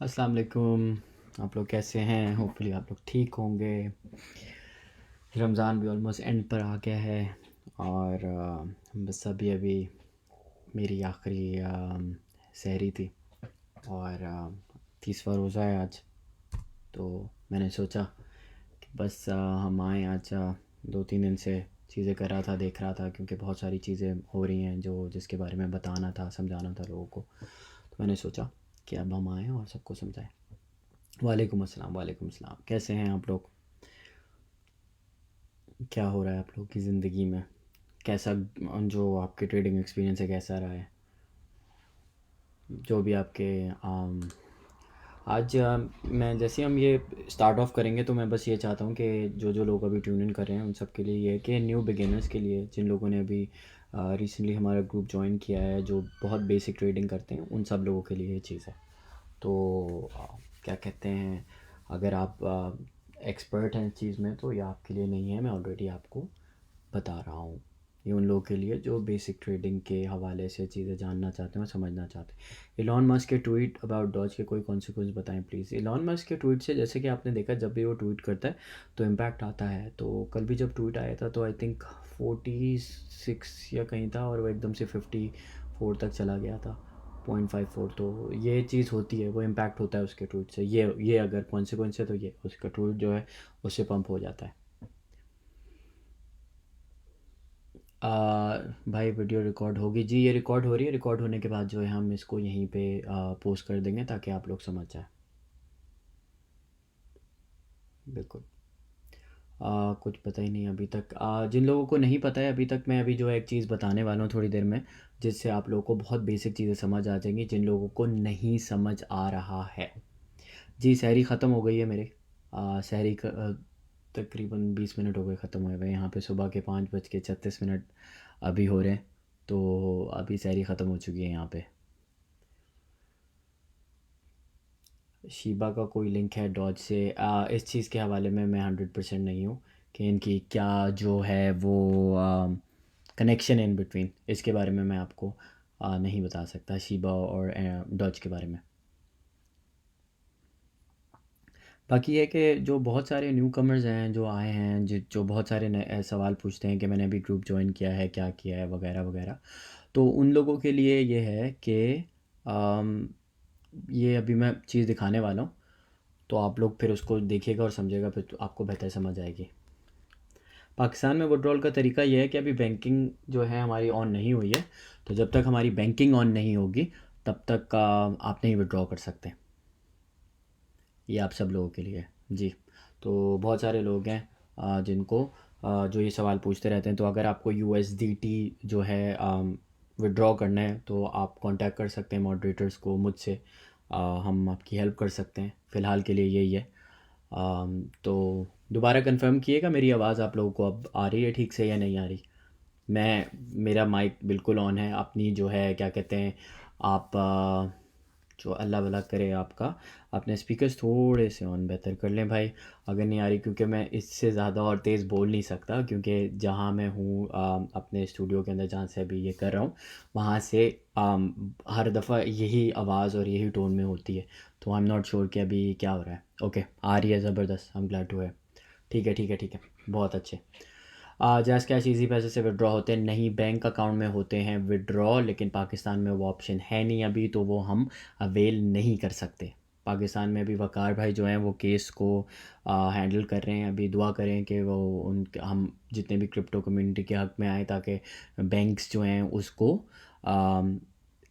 अस्सलाम वालेकुम। आप लोग कैसे हैं? होपफुली आप लोग ठीक होंगे। रमज़ान भी ऑलमोस्ट एंड पर आ गया है और बस अभी अभी मेरी आखिरी सहरी थी और 30वां रोज़ा है आज। तो मैंने सोचा कि बस हम आएँ आज। 2-3 दिन से चीज़ें कर रहा था, देख रहा था, क्योंकि बहुत सारी चीज़ें हो रही हैं जो जिसके बारे में बताना था, समझाना था लोगों को। तो मैंने सोचा कि अब हम आएँ और सबको समझाएं। वालेकुम अस्सलाम। वालेकुम अस्सलाम। कैसे हैं आप लोग? क्या हो रहा है आप लोग की ज़िंदगी में? कैसा जो आपके ट्रेडिंग एक्सपीरियंस है कैसा रहा है? जो भी आपके आज मैं जैसे हम ये स्टार्ट ऑफ करेंगे तो मैं बस ये चाहता हूँ कि जो जो लोग अभी ट्यून इन कर रहे हैं उन सब के लिए ये है कि न्यू बिगिनर्स के लिए, जिन लोगों ने अभी रिसेंटली हमारा ग्रुप ज्वाइन किया है, जो बहुत बेसिक ट्रेडिंग करते हैं, उन सब लोगों के लिए ये चीज़ है। तो क्या कहते हैं, अगर आप एक्सपर्ट हैं इस चीज़ में तो ये आपके लिए नहीं है। मैं ऑलरेडी आपको बता रहा हूँ। ये उन लोगों के लिए जो बेसिक ट्रेडिंग के हवाले से चीज़ें जानना चाहते हैं और समझना चाहते हैं। इलॉन मस्क के ट्वीट अबाउट डॉज के कोई कॉन्सिक्वेंस बताएं प्लीज़। इलॉन मस्क के ट्वीट से, जैसे कि आपने देखा, जब भी वो ट्वीट करता है तो इम्पैक्ट आता है। तो कल भी जब ट्वीट आया था तो आई थिंक 46 या कहीं था और वो एकदम से 54 तक चला गया था, 0.54। तो ये चीज़ होती है, वो इम्पैक्ट होता है उसके ट्वीट से। ये अगर कॉन्सिक्वेंस है तो ये उसका ट्वीट जो है उससे पंप हो जाता है। भाई वीडियो रिकॉर्ड होगी जी, ये रिकॉर्ड हो रही है। रिकॉर्ड होने के बाद जो है हम इसको यहीं पे पोस्ट कर देंगे ताकि आप लोग समझ जाए। बिल्कुल। कुछ पता ही नहीं अभी तक। जिन लोगों को नहीं पता है अभी तक, मैं अभी जो है एक चीज़ बताने वाला हूँ थोड़ी देर में, जिससे आप लोगों को बहुत बेसिक चीज़ें समझ आ जाएंगी जिन लोगों को नहीं समझ आ रहा है। जी, सहरी ख़त्म हो गई है मेरे। सहरी तकरीबन 20 मिनट हो गए ख़त्म हुए हुए। यहाँ पे सुबह के 5:36 अभी हो रहे हैं। तो अभी सहरी ख़त्म हो चुकी है यहाँ पे। शीबा का कोई लिंक है डॉज से? इस चीज़ के हवाले में मैं 100% नहीं हूँ कि इनकी क्या जो है वो कनेक्शन इन बिटवीन, इसके बारे में मैं आपको नहीं बता सकता शीबा और डॉज के बारे में। बाकी ये कि जो बहुत सारे न्यू कमर्स हैं जो आए हैं, जो बहुत सारे नए सवाल पूछते हैं कि मैंने अभी ग्रुप ज्वाइन किया है, क्या किया है, वगैरह वगैरह। तो उन लोगों के लिए ये है कि अम, ये अभी मैं चीज़ दिखाने वाला हूँ, तो आप लोग फिर उसको देखिएगा और समझिएगा, फिर तो आपको बेहतर समझ आएगी। पाकिस्तान में विड्रॉल का तरीका यह है कि अभी बैंकिंग जो है हमारी ऑन नहीं हुई है। तो जब तक हमारी बैंकिंग ऑन नहीं होगी तब तक आप नहीं विड्रॉ कर सकते। ये आप सब लोगों के लिए है जी। तो बहुत सारे लोग हैं जिनको जो ये सवाल पूछते रहते हैं। तो अगर आपको USDT जो है विड्रॉ करना है तो आप कांटेक्ट कर सकते हैं मॉडरेटर्स को, मुझसे। हम आपकी हेल्प कर सकते हैं। फ़िलहाल के लिए यही है। तो दोबारा कंफर्म किएगा, मेरी आवाज़ आप लोगों को अब आ रही है ठीक से या नहीं आ रही? मैं मेरा माइक बिल्कुल ऑन है। अपनी जो है क्या कहते हैं, आप जो अल्लाह भला करे आपका, अपने स्पीकर्स थोड़े से ऑन बेहतर कर लें भाई, अगर नहीं आ रही। क्योंकि मैं इससे ज़्यादा और तेज़ बोल नहीं सकता, क्योंकि जहाँ मैं हूँ अपने स्टूडियो के अंदर, जहाँ से अभी ये कर रहा हूँ, वहाँ से हर दफ़ा यही आवाज़ और यही टोन में होती है। तो आई एम नॉट श्योर कि अभी क्या हो रहा है। ओके, आ रही है, ज़बरदस्त। आई एम ग्लैड टू है। ठीक है, ठीक है, ठीक है, बहुत अच्छे। जैज़ कैश इजी पैसे से विड्रॉ होते हैं? नहीं, बैंक अकाउंट में होते हैं विड्रॉ, लेकिन पाकिस्तान में वो ऑप्शन है नहीं अभी, तो वो हम अवेल नहीं कर सकते। पाकिस्तान में अभी वकार भाई जो हैं वो केस को हैंडल कर रहे हैं। अभी दुआ करें कि वो उन हम जितने भी क्रिप्टो कम्युनिटी के हक़ में आए, ताकि बैंक्स जो हैं उसको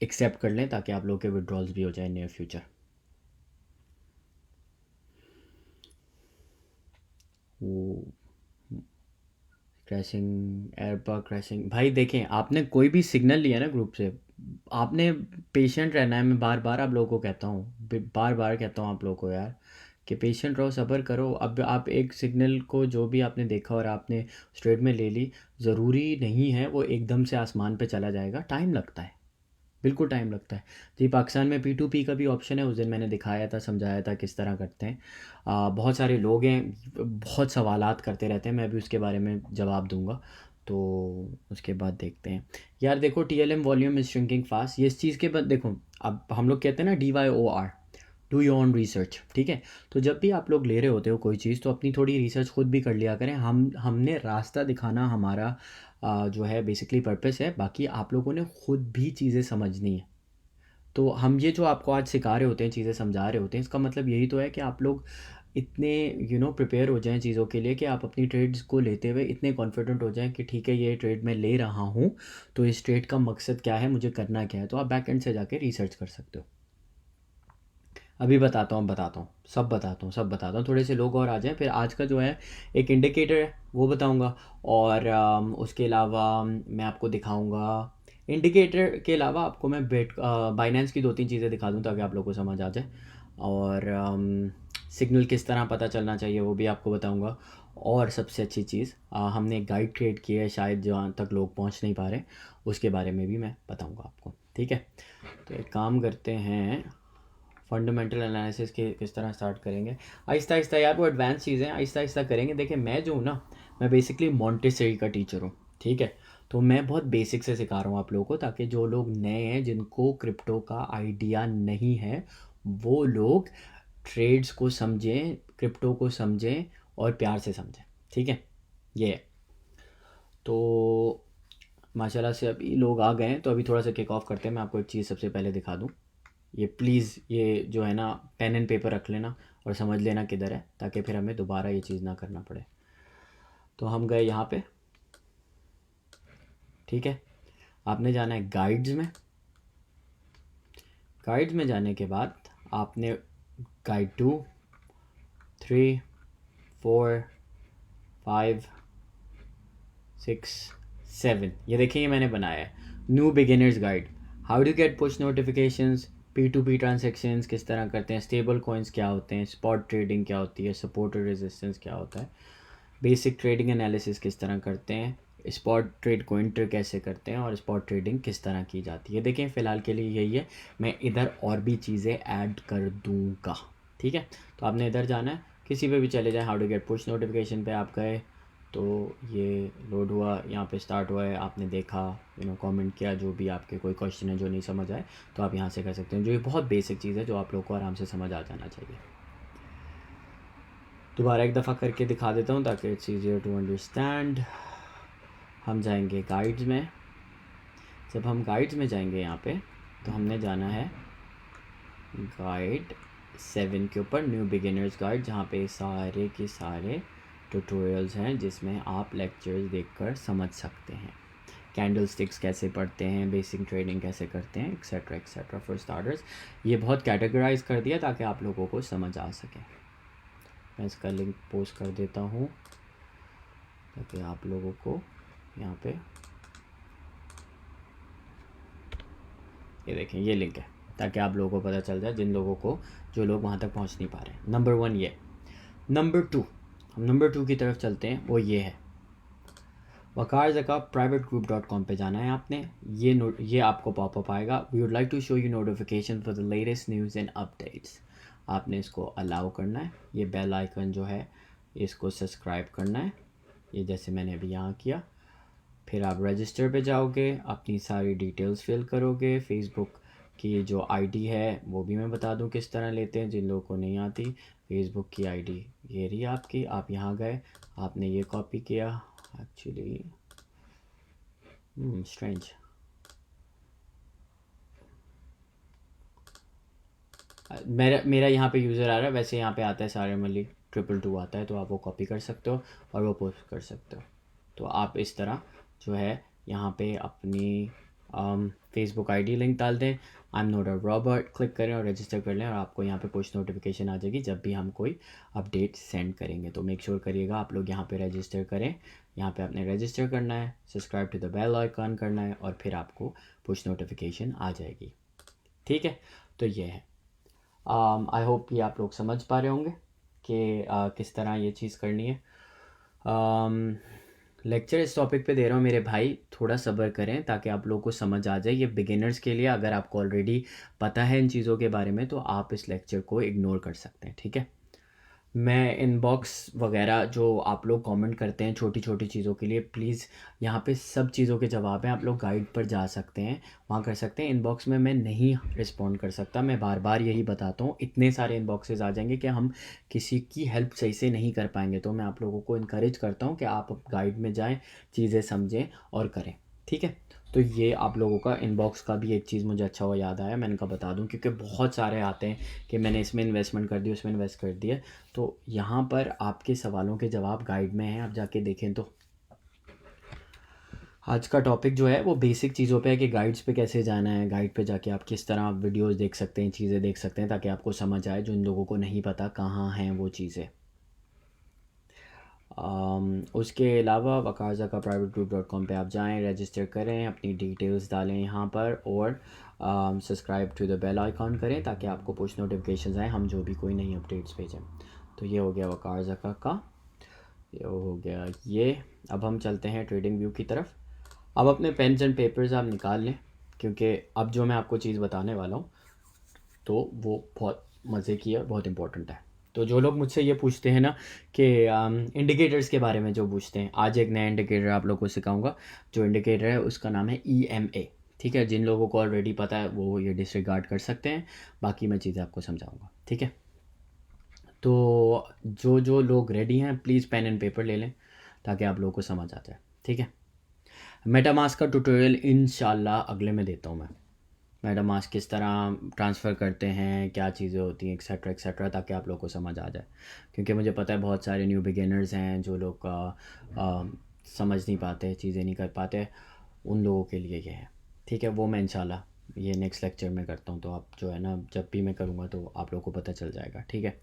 एक्सेप्ट कर लें, ताकि आप लोग के विड्रॉल्स भी हो जाए नियर फ्यूचर। वो क्रैशिंग, एयरबा क्रैशिंग, भाई देखें, आपने कोई भी सिग्नल लिया ना ग्रुप से, आपने पेशेंट रहना है। मैं बार बार आप लोगों को कहता हूँ, बार बार कहता हूँ आप लोगों को यार, कि पेशेंट रहो, सब्र करो। अब आप एक सिग्नल को जो भी आपने देखा और आपने स्ट्रेट में ले ली, ज़रूरी नहीं है वो एकदम से आसमान पे चला जाएगा। टाइम लगता है, बिल्कुल टाइम लगता है जी। पाकिस्तान में P2P का भी ऑप्शन है, उस दिन मैंने दिखाया था, समझाया था किस तरह करते हैं। बहुत सारे लोग हैं, बहुत सवालात करते रहते हैं, मैं भी उसके बारे में जवाब दूंगा। तो उसके बाद देखते हैं। यार देखो, TLM volume is shrinking fast, ये इस चीज़ के बाद देखो, अब हम लोग कहते हैं ना DYOR, do your own research, ठीक है। तो जब भी आप लोग ले रहे होते हो कोई चीज़, तो अपनी थोड़ी रिसर्च खुद भी कर लिया करें। हमने रास्ता दिखाना हमारा जो है बेसिकली पर्पस है, बाकी आप लोगों ने खुद भी चीज़ें समझनी है। तो हम ये जो आपको आज सिखा रहे होते हैं, चीज़ें समझा रहे होते हैं, इसका मतलब यही तो है कि आप लोग इतने प्रिपेयर हो जाएं चीज़ों के लिए कि आप अपनी ट्रेड्स को लेते हुए इतने कॉन्फिडेंट हो जाएं कि ठीक है, ये ट्रेड मैं ले रहा हूँ, तो इस ट्रेड का मकसद क्या है, मुझे करना क्या है। तो आप बैक एंड से जाके रिसर्च कर सकते हो। अभी सब बताता हूँ। थोड़े से लोग और आ जाएं, फिर आज का जो है एक इंडिकेटर है वो बताऊँगा, और उसके अलावा मैं आपको दिखाऊँगा, इंडिकेटर के अलावा आपको मैं बाइनेंस की 2-3 चीज़ें दिखा दूँ ताकि आप लोगों को समझ आ जाए, और सिग्नल किस तरह पता चलना चाहिए वो भी आपको बताऊँगा। और सबसे अच्छी चीज़, हमने एक गाइड क्रिएट की है, शायद जहाँ तक लोग पहुँच नहीं पा रहे, उसके बारे में भी मैं बताऊँगा आपको, ठीक है। तो एक काम करते हैं, फंडामेंटल एनालिसिस के किस तरह स्टार्ट करेंगे आहिस्ता आहिस्ता। यार वो एडवांस चीज़ें आहिस्ता आहिस्ता करेंगे। देखिए मैं जो हूँ ना, मैं बेसिकली मॉन्टेसरी का टीचर हूँ, ठीक है। तो मैं बहुत बेसिक से सिखा रहा हूँ आप लोगों को, ताकि जो लोग नए हैं, जिनको क्रिप्टो का आइडिया नहीं है, वो लोग ट्रेड्स को समझें, क्रिप्टो को समझें और प्यार से समझें, ठीक है। ये है। तो माशाल्लाह से अभी लोग आ गए हैं, तो अभी थोड़ा सा किक ऑफ करते हैं। मैं आपको एक चीज़ सबसे पहले दिखा दूँ। ये प्लीज़, ये जो है ना, पेन एंड पेपर रख लेना और समझ लेना किधर है, ताकि फिर हमें दोबारा ये चीज़ ना करना पड़े। तो हम गए यहाँ पे, ठीक है। आपने जाना है गाइड्स में। गाइड्स में जाने के बाद आपने गाइड 2, 3, 4, 5, 6, 7, ये देखिए, ये मैंने बनाया है new beginners guide. How do get push notifications, P2P transactions किस तरह करते हैं, स्टेबल कॉइन्स क्या होते हैं, स्पॉट ट्रेडिंग क्या होती है, सपोर्ट और रेजिस्टेंस क्या होता है, बेसिक ट्रेडिंग एनालिसिस किस तरह करते हैं, स्पॉट ट्रेड को इंटर कैसे करते हैं, और स्पॉट ट्रेडिंग किस तरह की जाती है। देखें फ़िलहाल के लिए यही है, मैं इधर और भी चीज़ें ऐड कर दूँगा, ठीक है। तो आपने इधर जाना है, किसी पे भी चले जाएँ, how to get push notification पे आप गए, तो ये लोड हुआ, यहाँ पे स्टार्ट हुआ है, आपने देखा, कमेंट किया, जो भी आपके कोई क्वेश्चन है जो नहीं समझ आए तो आप यहाँ से कर सकते हैं। जो ये बहुत बेसिक चीज़ है, जो आप लोग को आराम से समझ आ जाना चाहिए। दोबारा एक दफ़ा करके दिखा देता हूँ ताकि इट्स ईजियर टू अंडरस्टैंड। हम जाएंगे गाइड्स में। जब हम गाइड्स में जाएंगे यहाँ पे, तो हमने जाना है गाइड 7 के ऊपर, न्यू बिगिनर्स गाइड, जहाँ पे सारे के सारे ट्यूटोरियल्स हैं जिसमें आप लेक्चर्स देखकर समझ सकते हैं। कैंडल स्टिक्स कैसे पढ़ते हैं, बेसिक ट्रेडिंग कैसे करते हैं, एक्सेट्रा एक्सेट्रा फॉर स्टार्टर्स। ये बहुत कैटेगराइज कर दिया ताकि आप लोगों को समझ आ सके। मैं इसका लिंक पोस्ट कर देता हूँ ताकि आप लोगों को यहाँ पे, ये देखें, ये लिंक है, ताकि आप लोगों को पता चल जाए, जिन लोगों को, जो लोग वहाँ तक पहुँच नहीं पा रहे हैं। नंबर 1 ये। नंबर 2, हम नंबर 2 की तरफ चलते हैं, वो ये है, वकार ज़का privategroup.com पे जाना है आपने। ये आपको पॉपअप आएगा, we would like to show you notification for the latest news and updates. आपने इसको अलाउ करना है, ये बेल आइकन जो है इसको सब्सक्राइब करना है, ये जैसे मैंने अभी यहाँ किया। फिर आप रजिस्टर पे जाओगे, अपनी सारी डिटेल्स फिल करोगे। फेसबुक की जो आईडी है वो भी मैं बता दूं किस तरह लेते हैं, जिन लोगों को नहीं आती। फेसबुक की आईडी ये रही आपकी, आप यहाँ गए, आपने ये कॉपी किया, एक्चुअली स्ट्रेंज, मेरा यहाँ पे यूज़र आ रहा है, वैसे यहाँ पे आता है सारे मली 222 आता है, तो आप वो कॉपी कर सकते हो और वो पोस्ट कर सकते हो। तो आप इस तरह जो है यहाँ पे अपनी फेसबुक आईडी लिंक डाल दें, I am not a Robert, click करें और रजिस्टर कर लें, और आपको यहाँ पे पुश नोटिफिकेशन आ जाएगी जब भी हम कोई अपडेट सेंड करेंगे। तो मेक श्योर करिएगा आप लोग यहाँ पे रजिस्टर करें। यहाँ पे आपने रजिस्टर करना है, subscribe to the bell icon करना है, और फिर आपको पुश नोटिफिकेशन आ जाएगी, ठीक है। तो ये है, आई होप कि आप लोग समझ पा रहे होंगे कि किस तरह ये चीज़ करनी है। लेक्चर इस टॉपिक पे दे रहा हूँ मेरे भाई, थोड़ा सब्र करें ताकि आप लोगों को समझ आ जाए। ये बिगिनर्स के लिए, अगर आपको ऑलरेडी पता है इन चीज़ों के बारे में तो आप इस लेक्चर को इग्नोर कर सकते हैं, ठीक है। मैं इनबॉक्स वगैरह जो आप लोग कमेंट करते हैं छोटी छोटी चीज़ों के लिए, प्लीज़ यहाँ पे सब चीज़ों के जवाब हैं। आप लोग गाइड पर जा सकते हैं, वहाँ कर सकते हैं। इनबॉक्स में मैं नहीं रिस्पॉन्ड कर सकता, मैं बार बार यही बताता हूँ। इतने सारे इनबॉक्सेस आ जाएंगे कि हम किसी की हेल्प सही से नहीं कर पाएंगे। तो मैं आप लोगों को इनकरेज करता हूँ कि आप गाइड में जाएँ, चीज़ें समझें और करें, ठीक है। तो ये आप लोगों का इनबॉक्स का भी एक चीज़ मुझे अच्छा हुआ याद आया, मैंने कहा बता दूं, क्योंकि बहुत सारे आते हैं कि मैंने इसमें इन्वेस्टमेंट कर दी, उसमें इन्वेस्ट कर दिया। तो यहाँ पर आपके सवालों के जवाब गाइड में हैं, आप जाके देखें। तो आज का टॉपिक जो है वो बेसिक चीज़ों पे है कि गाइड्स पे कैसे जाना है। गाइड पे जाके आप किस तरह वीडियोस देख सकते हैं, चीज़ें देख सकते हैं, ताकि आपको समझ आए, जो इन लोगों को नहीं पता कहाँ हैं वो चीज़ें। उसके अलावा वकाज़ा का privategroup.com पे आप जाएं, रजिस्टर करें, अपनी डिटेल्स डालें यहाँ पर, और subscribe to the bell icon करें ताकि आपको पुश नोटिफिकेशंस आए हम जो भी कोई नई अपडेट्स भेजें। तो ये हो गया वकाज़ा का, ये हो गया ये। अब हम चलते हैं ट्रेडिंग व्यू की तरफ। अब अपने पेन्स एंड पेपर्स आप निकाल लें, क्योंकि अब जो मैं आपको चीज़ बताने वाला हूँ तो वो बहुत मज़े की है, बहुत इंपॉर्टेंट है। तो जो लोग मुझसे ये पूछते हैं ना कि इंडिकेटर्स के बारे में जो पूछते हैं, आज एक नया इंडिकेटर आप लोगों को सिखाऊंगा। जो इंडिकेटर है उसका नाम है EMA, ठीक है। जिन लोगों को ऑलरेडी पता है वो ये डिसरिगार्ड कर सकते हैं, बाकी मैं चीज़ें आपको समझाऊंगा, ठीक है। तो जो जो लोग रेडी हैं प्लीज़ पेन एंड पेपर ले लें ताकि आप लोगों को समझ आ जाए, ठीक है। मेटामास्क का ट्यूटोरियल इंशाल्लाह अगले में देता हूँ मैं। मेटामास्क किस तरह ट्रांसफ़र करते हैं, क्या चीज़ें होती हैं, एक्सेट्रा एक्सेट्रा, ताकि आप लोगों को समझ आ जाए। क्योंकि मुझे पता है बहुत सारे न्यू बिगिनर्स हैं जो लोग समझ नहीं पाते, चीज़ें नहीं कर पाते, उन लोगों के लिए ये है, ठीक है। वो मैं इंशाल्लाह ये नेक्स्ट लेक्चर में करता हूँ। तो आप जो है ना, जब भी मैं करूँगा तो आप लोगों को पता चल जाएगा, ठीक है।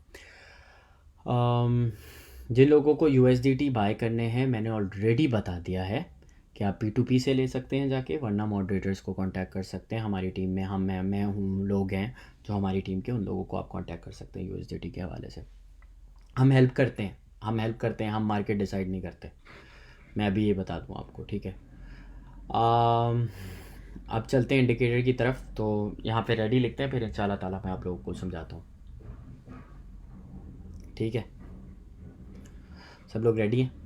जिन लोगों को USDT बाय करने हैं मैंने ऑलरेडी बता दिया है कि आप P2P से ले सकते हैं जाके, वरना मॉडरेटर्स को कांटेक्ट कर सकते हैं। हमारी टीम में मैं हूँ, लोग हैं जो हमारी टीम के, उन लोगों को आप कांटेक्ट कर सकते हैं USDT के हवाले से। हम हेल्प करते हैं, हम मार्केट डिसाइड नहीं करते। मैं अभी ये बता दूँ आपको, ठीक है। अब चलते हैं इंडिकेटर की तरफ। तो यहाँ पे रेडी लिखते हैं, फिर इंशाल्लाह ताला मैं आप लोगों को समझाता हूँ, ठीक है। सब लोग रेडी हैं?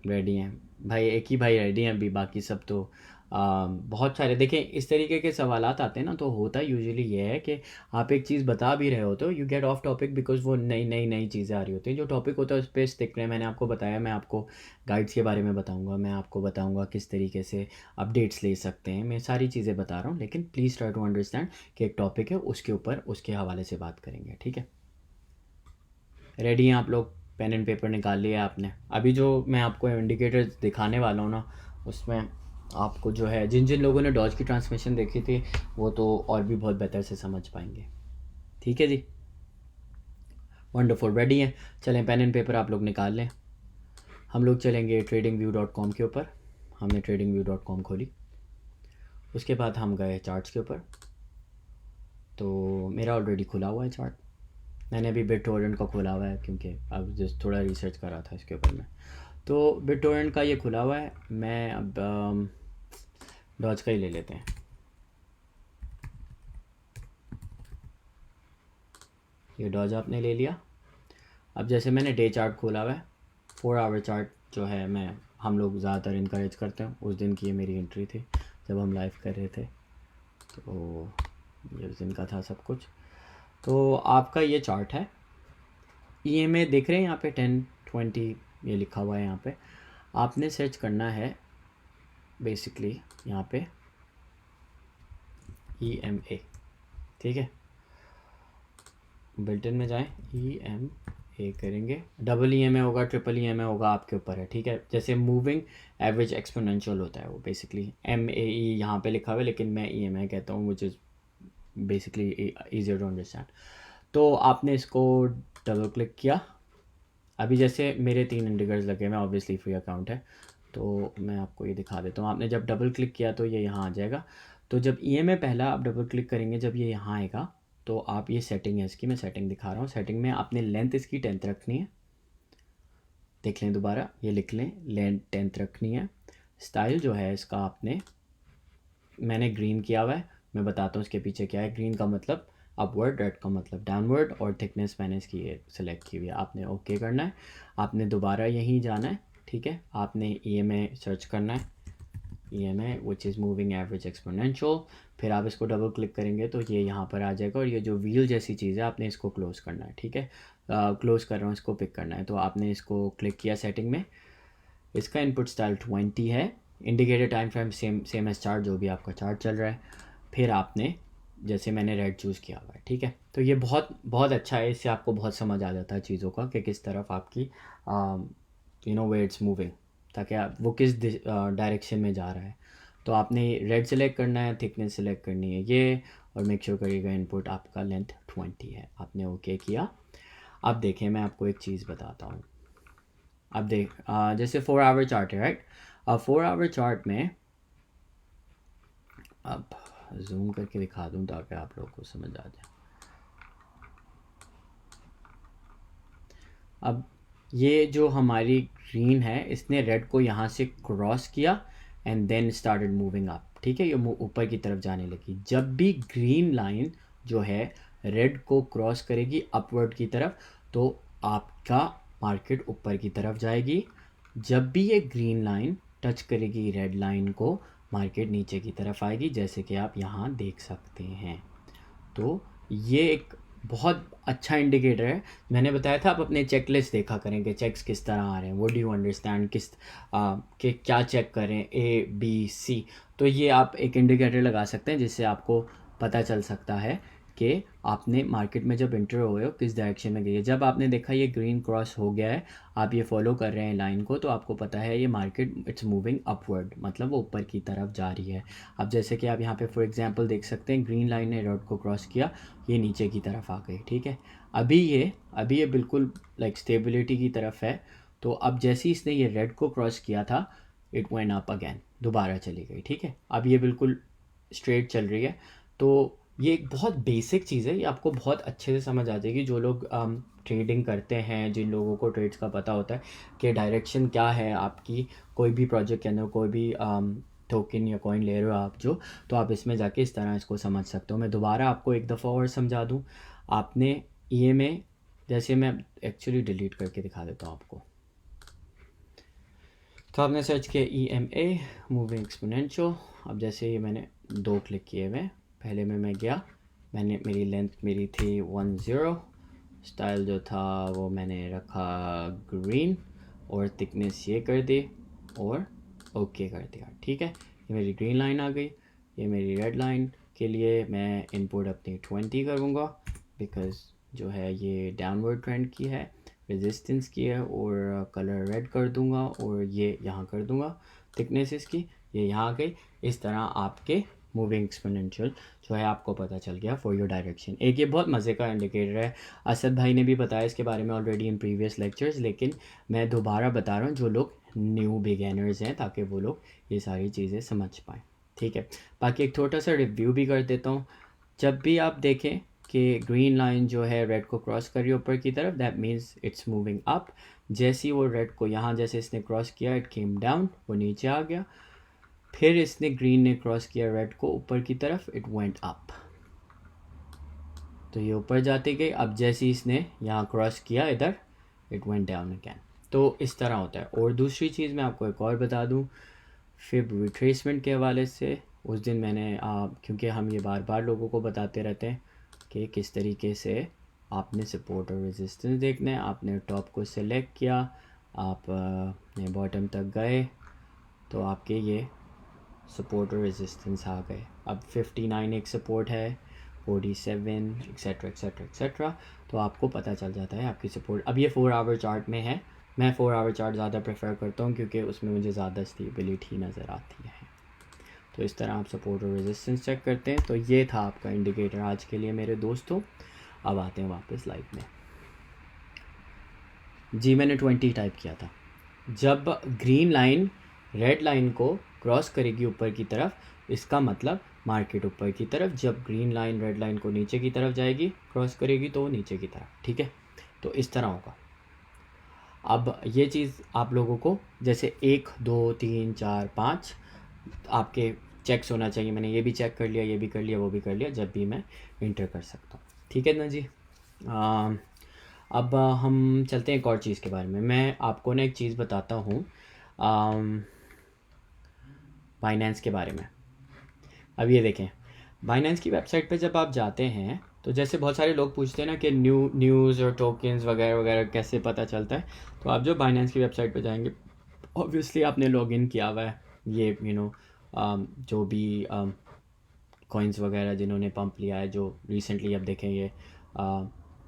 रेडी हैं भाई, एक ही भाई रेडी हैं अभी, बाकी सब तो बहुत सारे। देखें, इस तरीके के सवालात आते हैं ना, तो होता यूजुअली ये है कि आप एक चीज़ बता भी रहे होते हो, you get of topic, because वो नई नई नई चीज़ें आ रही होती हैं। जो टॉपिक होता है उस पर स्टिक रहे। मैंने आपको बताया, मैं आपको गाइड्स के बारे में बताऊंगा, मैं आपको बताऊंगा किस तरीके से अपडेट्स ले सकते हैं, मैं सारी चीज़ें बता रहा हूँ। लेकिन प्लीज़ ट्राई टू अंडरस्टैंड कि एक टॉपिक है, उसके ऊपर उसके हवाले से बात करेंगे, ठीक है। रेडी हैं आप लोग? पेन एंड पेपर निकाल लिया आपने? अभी जो मैं आपको इंडिकेटर दिखाने वाला हूँ ना, उसमें आपको जो है, जिन जिन लोगों ने डॉज की ट्रांसमिशन देखी थी वो तो और भी बहुत बेहतर से समझ पाएंगे, ठीक है जी। वंडरफुल, रेडी हैं? चलें, पेन एंड पेपर आप लोग निकाल लें। हम लोग चलेंगे tradingview.com के ऊपर। हमने tradingview.com खोली, उसके बाद हम गए चार्ट्स के ऊपर। तो मेरा ऑलरेडी खुला हुआ है चार्ट, मैंने अभी BitTorrent का खोला हुआ है, क्योंकि अब जस्ट थोड़ा रिसर्च कर रहा था इसके ऊपर में। तो BitTorrent का ये खुला हुआ है। मैं अब डॉज का ही ले लेते हैं। ये डॉज आपने ले लिया। अब जैसे मैंने डे चार्ट खोला हुआ है, 4 आवर चार्ट जो है, मैं हम लोग ज़्यादातर इनकरेज करते हैं। उस दिन की ये मेरी एंट्री थी जब हम लाइव कर रहे थे, तो ये उस दिन का था सब कुछ। तो आपका ये चार्ट है। EMA देख रहे हैं यहाँ पे 10-20 ये लिखा हुआ है। यहाँ पे आपने सर्च करना है बेसिकली, यहाँ पे EMA, ठीक है। बिल्टन में जाएं, EMA करेंगे, डबल EMA होगा, ट्रिपल EMA होगा, आपके ऊपर है, ठीक है। जैसे मूविंग एवरेज एक्सपोनेंशियल होता है वो बेसिकली MAE यहाँ पे लिखा हुआ है, लेकिन मैं EMA कहता हूँ, which is basically easier to understand. तो आपने इसको डबल क्लिक किया। अभी जैसे मेरे 3 इंडिकेटर्स लगे हुए हैं, ऑब्वियसली फ्री अकाउंट है, तो मैं आपको ये दिखा देता हूँ। आपने जब डबल क्लिक किया तो ये यहाँ आ जाएगा। तो जब EMA पहला आप डबल क्लिक करेंगे, जब ये यहाँ आएगा, तो आप ये सेटिंग है इसकी, मैं सेटिंग दिखा रहा हूँ। सेटिंग में आपने लेंथ इसकी 10th रखनी है। देख लें दोबारा, ये लिख लें, लेंथ 10th रखनी है। स्टाइल जो है इसका आपने, मैंने ग्रीन किया हुआ है, मैं बताता हूँ इसके पीछे क्या है। ग्रीन का मतलब अपवर्ड, रेड का मतलब डाउनवर्ड, और थिकनेस मैंने इसकी ये सेलेक्ट की हुई है। आपने ओके करना है, आपने दोबारा यहीं जाना है, ठीक है। आपने EMA सर्च करना है, EMA which is moving average exponential. फिर आप इसको डबल क्लिक करेंगे तो ये यहाँ पर आ जाएगा, और ये जो व्हील जैसी चीज़ है आपने इसको क्लोज़ करना है, ठीक है। क्लोज़ कर रहा हूँ, इसको पिक करना है, तो आपने इसको क्लिक किया सेटिंग में। इसका इनपुट स्टाइल 20 है। Indicator time frame same as chart, जो भी आपका चार्ट चल रहा है। फिर आपने जैसे मैंने रेड चूज़ किया हुआ है, ठीक है। तो ये बहुत बहुत अच्छा है, इससे आपको बहुत समझ आ जाता है चीज़ों का कि किस तरफ आपकी वे इट्स मूविंग, ताकि आप वो किस डायरेक्शन में जा रहा है। तो आपने रेड सेलेक्ट करना है, थिकनेस सेलेक्ट करनी है ये, और मेक श्योर करिएगा इनपुट आपका लेंथ 20 है। आपने ओके किया। अब देखें, मैं आपको एक चीज़ बताता हूँ। अब जैसे 4 आवर चार्ट है, राइट। अब 4 आवर चार्ट में, अब जूम करके दिखा दूँ ताकि आप लोगों को समझ आ जाए। अब ये जो हमारी ग्रीन है, इसने रेड को यहाँ से क्रॉस किया and then started moving up, ठीक है। ये ऊपर की तरफ जाने लगी। जब भी ग्रीन लाइन जो है रेड को क्रॉस करेगी अपवर्ड की तरफ, तो आपका मार्केट ऊपर की तरफ जाएगी। जब भी ये ग्रीन लाइन टच करेगी रेड लाइन को, मार्केट नीचे की तरफ आएगी, जैसे कि आप यहाँ देख सकते हैं। तो ये एक बहुत अच्छा इंडिकेटर है। मैंने बताया था आप अपने चेकलिस्ट देखा करें कि चेक्स किस तरह आ रहे हैं, व्हाट डू यू अंडरस्टैंड, कि क्या चेक करें, ABC। तो ये आप एक इंडिकेटर लगा सकते हैं जिससे आपको पता चल सकता है कि आपने मार्केट में जब एंटर हो गए हो किस डायरेक्शन में गई है। जब आपने देखा ये ग्रीन क्रॉस हो गया है, आप ये फॉलो कर रहे हैं लाइन को, तो आपको पता है ये मार्केट इट्स मूविंग अपवर्ड, मतलब वो ऊपर की तरफ जा रही है। अब जैसे कि आप यहाँ पे फॉर एग्जांपल देख सकते हैं, ग्रीन लाइन ने रेड को क्रॉस किया, ये नीचे की तरफ आ गई, ठीक है। अभी ये बिल्कुल लाइक स्टेबिलिटी की तरफ है। तो अब जैसे ही इसने ये रेड को क्रॉस किया था, इट वेंट अप अगेन, दोबारा चली गई, ठीक है। अब ये बिल्कुल स्ट्रेट चल रही है। तो ये एक बहुत बेसिक चीज़ है, ये आपको बहुत अच्छे से समझ आ जाएगी। जो लोग ट्रेडिंग करते हैं, जिन लोगों को ट्रेड्स का पता होता है कि डायरेक्शन क्या है आपकी, कोई भी प्रोजेक्ट के अंदर कोई भी टोकन या कॉइन ले रहे हो आप जो, तो आप इसमें जाके इस तरह इसको समझ सकते हो। मैं दोबारा आपको एक दफ़ा और समझा दूँ। आपने EMA, जैसे मैं एक्चुअली डिलीट करके दिखा देता हूँ आपको। तो आपने सर्च किया EMA मूविंग एक्सपोनेंशियल। अब जैसे ये मैंने 2 क्लिक किए हुए, पहले में मैं गया, मेरी लेंथ मेरी थी 10, स्टाइल जो था वो मैंने रखा ग्रीन, और थिकनेस ये कर दी और ओके कर दिया, ठीक है। ये मेरी ग्रीन लाइन आ गई। ये मेरी रेड लाइन के लिए मैं इनपुट अपनी 20 करूँगा, बिकॉज़ जो है ये डाउनवर्ड ट्रेंड की है, रेजिस्टेंस की है, और कलर रेड कर दूंगा, और ये यहाँ कर दूंगा थिकनेस इसकी, ये यहाँ आ गई। इस तरह आपके मूविंग एक्सपोनेंशियल जो है आपको पता चल गया फॉर योर डायरेक्शन। एक ये बहुत मज़े का इंडिकेटर है। असद भाई ने भी बताया इसके बारे में ऑलरेडी इन प्रीवियस लेक्चर्स, लेकिन मैं दोबारा बता रहा हूँ जो लोग न्यू बिगेनर्स हैं, ताकि वो लोग ये सारी चीज़ें समझ पाएँ, ठीक है। बाकी एक छोटा सा रिव्यू भी कर देता हूँ। जब भी आप देखें कि ग्रीन लाइन जो है रेड को क्रॉस कर रही है ऊपर की तरफ, that means it's moving up. जैसे ही वो रेड को यहाँ जैसे इसने क्रॉस किया, इट केम डाउन, वो नीचे आ गया। फिर इसने ग्रीन ने क्रॉस किया रेड को ऊपर की तरफ, इट वेंट अप, तो ये ऊपर जाती गई। अब जैसे ही इसने यहाँ क्रॉस किया इधर, इट वेंट डाउन अगैन। तो इस तरह होता है। और दूसरी चीज़ मैं आपको एक और बता दूँ, फिर रिट्रेसमेंट के हवाले से, उस दिन मैंने क्योंकि हम ये बार बार लोगों को बताते रहते हैं कि किस तरीके से आपने सपोर्ट और रेजिस्टेंस देखना है। आपने टॉप को सिलेक्ट किया, आप बॉटम तक गए, तो आपके ये सपोर्ट और रेजिस्टेंस आ गए। अब 59 एक सपोर्ट है, 47 एक्सेट्रा एक्सेट्रा एक्सेट्रा। तो आपको पता चल जाता है आपकी सपोर्ट। अब ये 4 आवर चार्ट में है। मैं 4 आवर चार्ट ज़्यादा प्रेफर करता हूँ क्योंकि उसमें मुझे ज़्यादा स्टेबिलिटी नज़र आती है। तो इस तरह आप सपोर्ट और रेजिस्टेंस चेक करते हैं। तो ये था आपका इंडिकेटर आज के लिए मेरे दोस्तों। अब आते हैं वापस लाइव में। जी, मैंने 20 टाइप किया था। जब ग्रीन लाइन रेड लाइन को क्रॉस करेगी ऊपर की तरफ, इसका मतलब मार्केट ऊपर की तरफ। जब ग्रीन लाइन रेड लाइन को नीचे की तरफ जाएगी, क्रॉस करेगी, तो नीचे की तरफ, ठीक है। तो इस तरह होगा। अब ये चीज़ आप लोगों को जैसे 1 2 3 4 5 आपके चेक्स होना चाहिए, मैंने ये भी चेक कर लिया, ये भी कर लिया, वो भी कर लिया, जब भी मैं इंटर कर सकता हूँ। ठीक है ना जी। अब हम चलते हैं एक और चीज़ के बारे में। मैं आपको ना एक चीज़ बताता हूँ बाइनेंस के बारे में। अब ये देखें, बाइनेंस की वेबसाइट पे जब आप जाते हैं तो जैसे बहुत सारे लोग पूछते हैं ना कि न्यूज़ और टोकन्स वगैरह वगैरह कैसे पता चलता है। तो आप जो बाइनेंस की वेबसाइट पे जाएंगे, ऑब्वियसली आपने लॉगिन किया हुआ है, ये जो भी कॉइन्स वगैरह जिन्होंने पंप लिया है, जो रिसेंटली अब देखें ये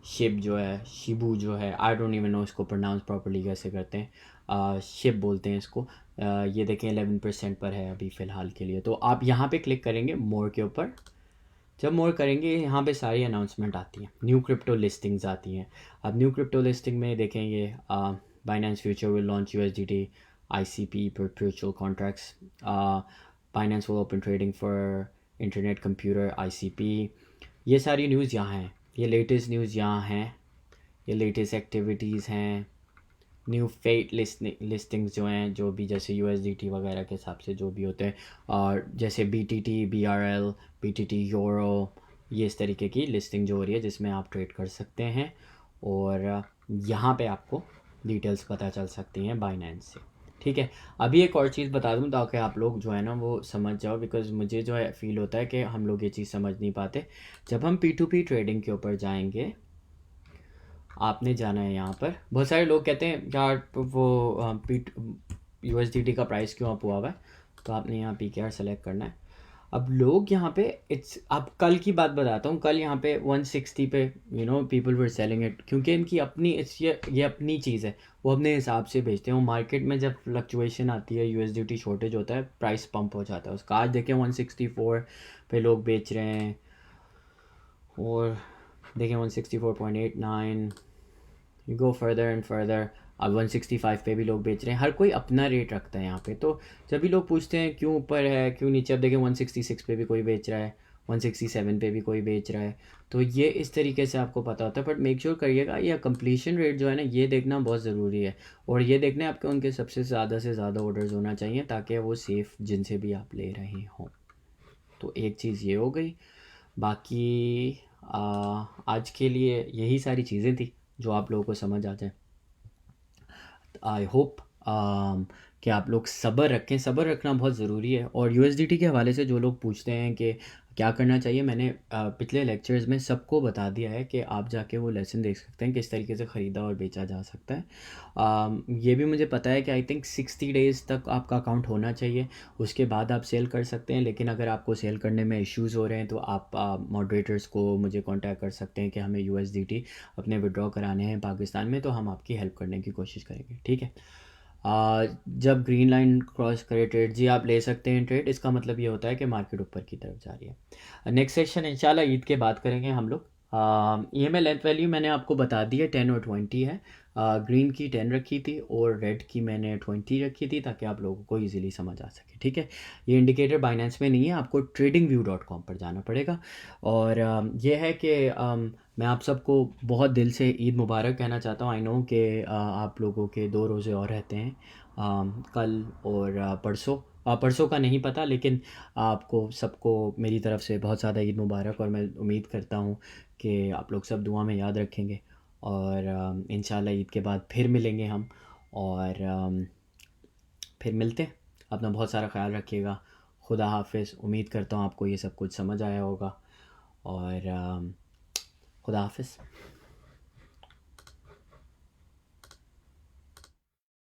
शिब जो है, शिबू जो है, आई डोंट इवन नो इसको प्रोनाउंस प्रॉपर्ली कैसे करते हैं, शिब बोलते हैं इसको। ये देखें 11% पर है अभी फ़िलहाल के लिए। तो आप यहाँ पे क्लिक करेंगे मोर के ऊपर। जब मोर करेंगे यहाँ पे सारी अनाउंसमेंट आती हैं, न्यू क्रिप्टो लिस्टिंग्स आती हैं। अब न्यू क्रिप्टो लिस्टिंग में देखें ये Binance future will launch USDT ICP perpetual contracts, Binance will open trading for internet computer ICP। ये सारी न्यूज़ यहाँ हैं, ये लेटेस्ट न्यूज़ यहाँ हैं, ये लेटेस्ट एक्टिविटीज़ हैं। न्यू फेट लिस्टिंग्स जो हैं, जो भी जैसे USDT वगैरह के हिसाब से जो भी होते हैं, और जैसे BTT BRL BTT यूरो, ये इस तरीके की लिस्टिंग जो हो रही है जिसमें आप ट्रेड कर सकते हैं। और यहाँ पे आपको डिटेल्स पता चल सकती हैं बाइनेंस से। ठीक है, अभी एक और चीज़ बता दूं ताकि आप लोग जो है ना वो समझ जाओ, बिकॉज़ मुझे जो है फील होता है कि हम लोग ये चीज़ समझ नहीं पाते। जब हम P2P ट्रेडिंग के ऊपर जाएंगे, आपने जाना है यहाँ पर। बहुत सारे लोग कहते हैं यार वो USDT का प्राइस क्यों अप हुआ है, तो आपने यहाँ PKR सेलेक्ट करना है। अब लोग यहाँ पे अब कल की बात बताता हूँ, कल यहाँ पे 160 पे पीपल वर सेलिंग इट, क्योंकि इनकी अपनी ये अपनी चीज़ है, वो अपने हिसाब से बेचते हैं। वो मार्केट में जब फ्लक्चुएशन आती है, USDT शॉर्टेज होता है, प्राइस पंप हो जाता है उसका। आज देखें 164 पे लोग बेच रहे हैं, और देखें 164.89, you go further and further. अब 165 पे भी लोग बेच रहे हैं, हर कोई अपना रेट रखता है यहाँ पे। तो जब भी लोग पूछते हैं क्यों ऊपर है क्यों नीचे, अब देखें 166 पे भी कोई बेच रहा है, 167 पे भी कोई बेच रहा है। तो ये इस तरीके से आपको पता होता है, बट मेक श्योर करिएगा ये कंप्लीशन रेट जो है ना, ये देखना बहुत ज़रूरी है। और ये देखने आपके उनके सबसे ज़्यादा से ज़्यादा ऑर्डर्स होना चाहिए ताकि वो सेफ़ जिनसे भी आप ले रहे हों। तो एक चीज़ ये हो गई। बाकी आज के लिए यही सारी चीज़ें थी जो आप लोगों को समझ आ जाए। आई होप कि आप लोग सब्र रखें, सब्र रखना बहुत ज़रूरी है। और USDT के हवाले से जो लोग पूछते हैं कि क्या करना चाहिए, मैंने पिछले लेक्चर्स में सबको बता दिया है कि आप जाके वो लेसन देख सकते हैं किस तरीके से ख़रीदा और बेचा जा सकता है। ये भी मुझे पता है कि आई थिंक 60 डेज़ तक आपका अकाउंट होना चाहिए, उसके बाद आप सेल कर सकते हैं। लेकिन अगर आपको सेल करने में इश्यूज़ हो रहे हैं तो आप मॉडरेटर्स को मुझे कांटेक्ट कर सकते हैं कि हमें USDT अपने विड्रॉ कराने हैं पाकिस्तान में, तो हम आपकी हेल्प करने की कोशिश करेंगे। ठीक है, जब ग्रीन लाइन क्रॉस करे ट्रेड, जी आप ले सकते हैं ट्रेड, इसका मतलब ये होता है कि मार्केट ऊपर की तरफ जा रही है। नेक्स्ट सेशन इंशाल्लाह ईद के बाद करेंगे हम लोग। EMA लेंथ वैल्यू मैंने आपको बता दी है, 10 और 20 है। ग्रीन की 10 रखी थी और रेड की मैंने 20 रखी थी ताकि आप लोगों को इजीली समझ आ सके। ठीक है, ये इंडिकेटर बाइनेंस में नहीं है, आपको tradingview.com पर जाना पड़ेगा। और ये है कि मैं आप सबको बहुत दिल से ईद मुबारक कहना चाहता हूँ। आई नो कि आप लोगों के 2 रोज़े और रहते हैं, कल और परसों। परसों का नहीं पता, लेकिन आपको सबको मेरी तरफ से बहुत ज़्यादा ईद मुबारक। और मैं उम्मीद करता हूँ कि आप लोग सब दुआ में याद रखेंगे, और इंशाल्लाह ईद के बाद फिर मिलेंगे हम, और फिर मिलते हैं। अपना बहुत सारा ख्याल रखिएगा। खुदा हाफिज़। उम्मीद करता हूँ आपको ये सब कुछ समझ आया होगा, और खुदा हाफिज़।